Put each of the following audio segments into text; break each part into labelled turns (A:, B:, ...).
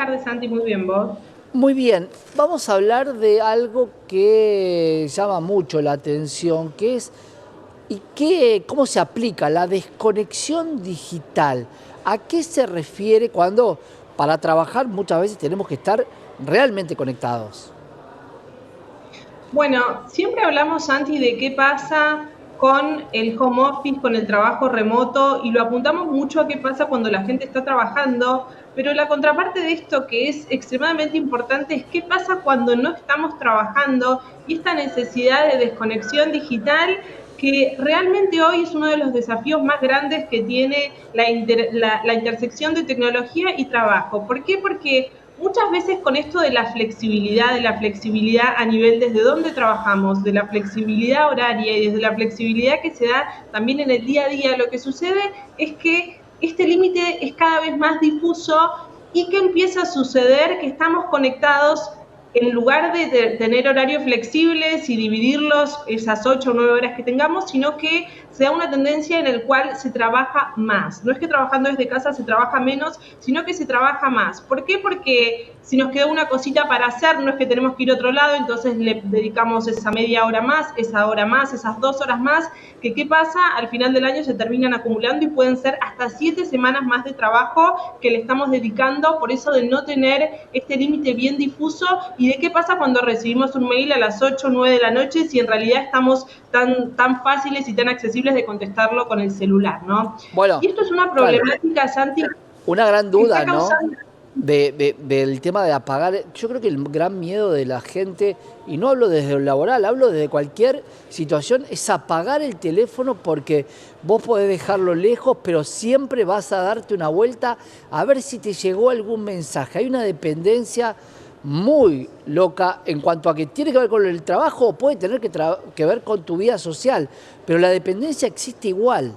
A: tardes, Santi, muy bien, ¿vos?
B: Muy bien, vamos a hablar de algo que llama mucho la atención, que es cómo se aplica la desconexión digital. ¿A qué se refiere cuando para trabajar muchas veces tenemos que estar realmente conectados?
A: Bueno, siempre hablamos, Santi, de qué pasa con el home office, con el trabajo remoto, y lo apuntamos mucho a qué pasa cuando la gente está trabajando, pero la contraparte de esto que es extremadamente importante es qué pasa cuando no estamos trabajando y esta necesidad de desconexión digital que realmente hoy es uno de los desafíos más grandes que tiene la intersección de tecnología y trabajo. ¿Por qué? Porque muchas veces con esto de la flexibilidad a nivel desde dónde trabajamos, de la flexibilidad horaria y desde la flexibilidad que se da también en el día a día, lo que sucede es que este límite es cada vez más difuso y que empieza a suceder que estamos conectados en lugar de tener horarios flexibles y dividirlos esas 8 o 9 horas que tengamos, sino que se da una tendencia en el cual se trabaja más. No es que trabajando desde casa se trabaja menos, sino que se trabaja más. ¿Por qué? Porque si nos quedó una cosita para hacer, no es que tenemos que ir a otro lado, entonces le dedicamos esa media hora más, esa hora más, esas 2 horas más, que qué pasa, al final del año se terminan acumulando y pueden ser hasta 7 semanas más de trabajo que le estamos dedicando, por eso de no tener este límite bien difuso. ¿Y de qué pasa cuando recibimos un mail a las 8 o 9 de la noche si en realidad estamos tan fáciles y tan accesibles de contestarlo con el celular, ¿no?
B: Bueno,
A: Y esto es una
B: claro,
A: problemática, Santi,
B: una gran
A: que está
B: duda, ¿no?
A: causando.
B: Del tema de apagar. Yo creo que el gran miedo de la gente, y no hablo desde lo laboral, hablo desde cualquier situación, es apagar el teléfono porque vos podés dejarlo lejos, pero siempre vas a darte una vuelta a ver si te llegó algún mensaje. Hay una dependencia muy loca en cuanto a que tiene que ver con el trabajo o puede tener que ver con tu vida social, pero la dependencia existe igual.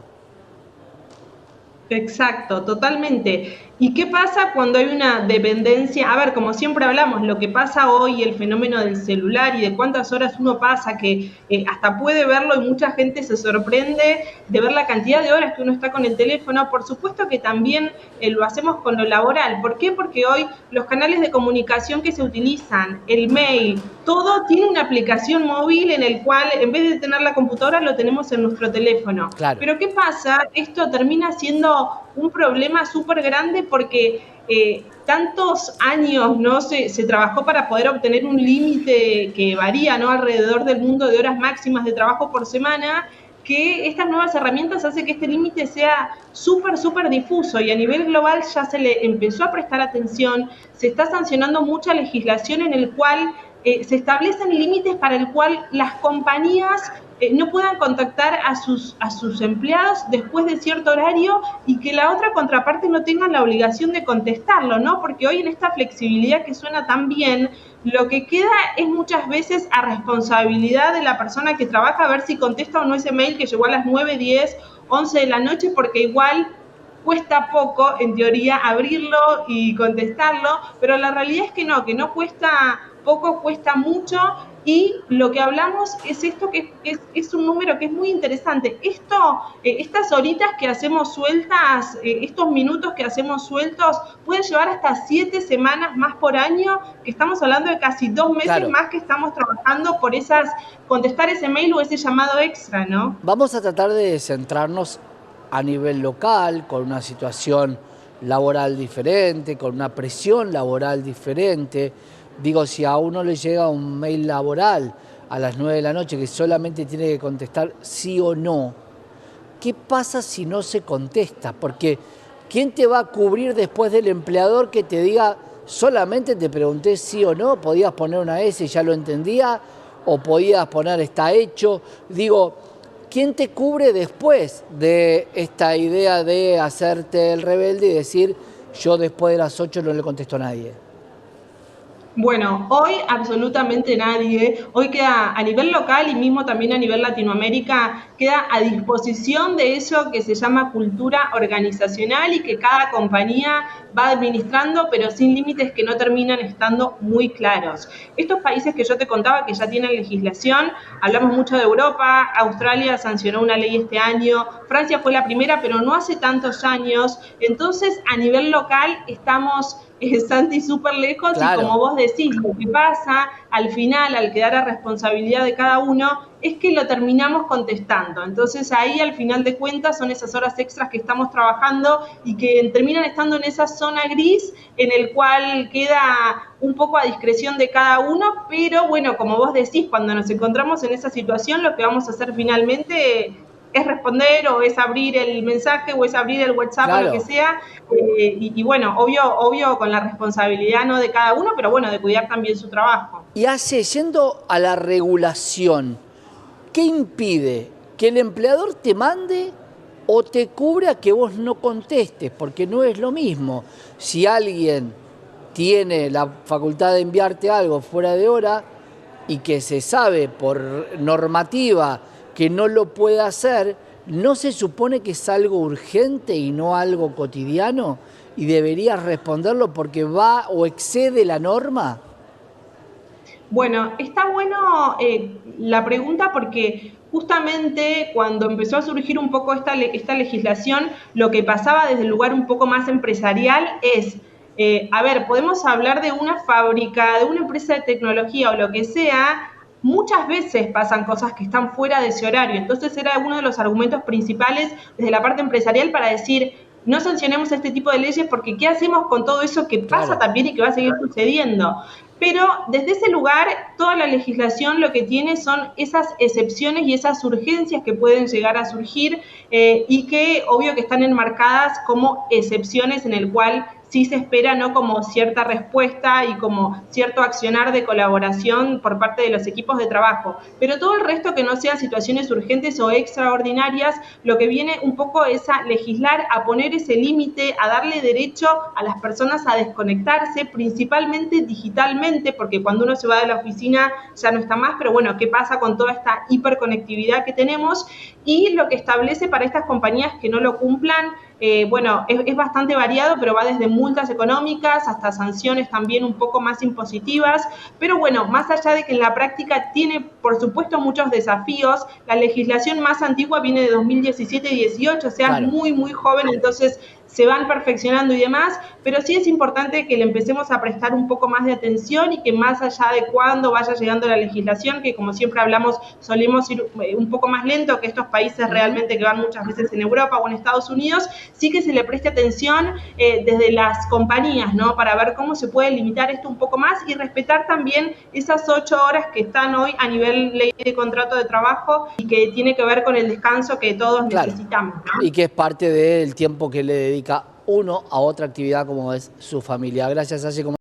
A: Exacto, totalmente. ¿Y qué pasa cuando hay una dependencia? A ver, como siempre hablamos, lo que pasa hoy, el fenómeno del celular y de cuántas horas uno pasa, que hasta puede verlo y mucha gente se sorprende de ver la cantidad de horas que uno está con el teléfono. Por supuesto que también lo hacemos con lo laboral. ¿Por qué? Porque hoy los canales de comunicación que se utilizan, el mail, todo tiene una aplicación móvil en el cual en vez de tener la computadora lo tenemos en nuestro teléfono.
B: Claro.
A: Pero ¿qué pasa? Esto termina siendo un problema súper grande porque tantos años no se trabajó para poder obtener un límite que varía, ¿no?, alrededor del mundo de horas máximas de trabajo por semana, que estas nuevas herramientas hacen que este límite sea súper difuso y a nivel global ya se le empezó a prestar atención, se está sancionando mucha legislación en el cual se establecen límites para el cual las compañías no puedan contactar a sus empleados después de cierto horario y que la otra contraparte no tenga la obligación de contestarlo, ¿no? Porque hoy en esta flexibilidad que suena tan bien, lo que queda es muchas veces a responsabilidad de la persona que trabaja a ver si contesta o no ese mail que llegó a las 9, 10, 11 de la noche, porque igual cuesta poco, en teoría, abrirlo y contestarlo, pero la realidad es que no cuesta poco, cuesta mucho, y lo que hablamos es esto que es un número que es muy interesante. Estas horitas que hacemos sueltas, estos minutos que hacemos sueltos, pueden llevar hasta 7 semanas más por año, que estamos hablando de casi 2 meses
B: Claro.
A: más que estamos trabajando por contestar ese mail o ese llamado extra, ¿no?
B: Vamos a tratar de centrarnos a nivel local, con una situación laboral diferente, con una presión laboral diferente. Digo, si a uno le llega un mail laboral a las 9 de la noche que solamente tiene que contestar sí o no, ¿qué pasa si no se contesta? Porque ¿quién te va a cubrir después del empleador que te diga solamente te pregunté sí o no? Podías poner una S y ya lo entendía, o podías poner está hecho. Digo, ¿quién te cubre después de esta idea de hacerte el rebelde y decir yo después de las 8 no le contesto a nadie?
A: Bueno, hoy absolutamente nadie. Hoy queda a nivel local y mismo también a nivel Latinoamérica, queda a disposición de eso que se llama cultura organizacional y que cada compañía va administrando, pero sin límites que no terminan estando muy claros. Estos países que yo te contaba que ya tienen legislación, hablamos mucho de Europa, Australia sancionó una ley este año, Francia fue la primera, pero no hace tantos años. Entonces, a nivel local estamos, Santi, súper lejos.
B: Claro.
A: Y como vos decís, lo que pasa al final, al quedar a responsabilidad de cada uno, es que lo terminamos contestando. Entonces ahí al final de cuentas son esas horas extras que estamos trabajando y que terminan estando en esa zona gris en el cual queda un poco a discreción de cada uno, pero bueno, como vos decís, cuando nos encontramos en esa situación, lo que vamos a hacer finalmente es responder o es abrir el mensaje o es abrir el WhatsApp, claro, o lo que sea, y bueno, obvio con la responsabilidad no de cada uno, pero bueno, de cuidar también su trabajo.
B: Y yendo a la regulación, ¿qué impide que el empleador te mande o te cubre a que vos no contestes? Porque no es lo mismo. Si alguien tiene la facultad de enviarte algo fuera de hora y que se sabe por normativa que no lo puede hacer, ¿no se supone que es algo urgente y no algo cotidiano? ¿Y deberías responderlo porque va o excede la norma?
A: Bueno, está bueno la pregunta porque justamente cuando empezó a surgir un poco esta legislación, lo que pasaba desde el lugar un poco más empresarial es, a ver, podemos hablar de una fábrica, de una empresa de tecnología o lo que sea, muchas veces pasan cosas que están fuera de ese horario. Entonces era uno de los argumentos principales desde la parte empresarial para decir, no sancionemos este tipo de leyes porque ¿qué hacemos con todo eso que pasa, claro, también y que va a seguir sucediendo? Pero desde ese lugar, toda la legislación lo que tiene son esas excepciones y esas urgencias que pueden llegar a surgir y que obvio que están enmarcadas como excepciones en el cual sí se espera, ¿no?, como cierta respuesta y como cierto accionar de colaboración por parte de los equipos de trabajo. Pero todo el resto que no sean situaciones urgentes o extraordinarias, lo que viene un poco es a legislar, a poner ese límite, a darle derecho a las personas a desconectarse, principalmente digitalmente, porque cuando uno se va de la oficina ya no está más, pero bueno, ¿qué pasa con toda esta hiperconectividad que tenemos? Y lo que establece para estas compañías que no lo cumplan, bueno, es bastante variado, pero va desde multas económicas hasta sanciones también un poco más impositivas, pero bueno, más allá de que en la práctica tiene, por supuesto, muchos desafíos, la legislación más antigua viene de 2017 y 18, o sea, claro, muy joven, entonces se van perfeccionando y demás, pero sí es importante que le empecemos a prestar un poco más de atención y que más allá de cuándo vaya llegando la legislación, que como siempre hablamos, solemos ir un poco más lento que estos países realmente que van muchas veces en Europa o en Estados Unidos, sí que se le preste atención desde las compañías, ¿no?, para ver cómo se puede limitar esto un poco más y respetar también esas 8 horas que están hoy a nivel ley de contrato de trabajo y que tiene que ver con el descanso que todos, claro, necesitamos, ¿no?
B: Y que es parte del tiempo que le dedica uno a otra actividad como es su familia. Gracias, Así.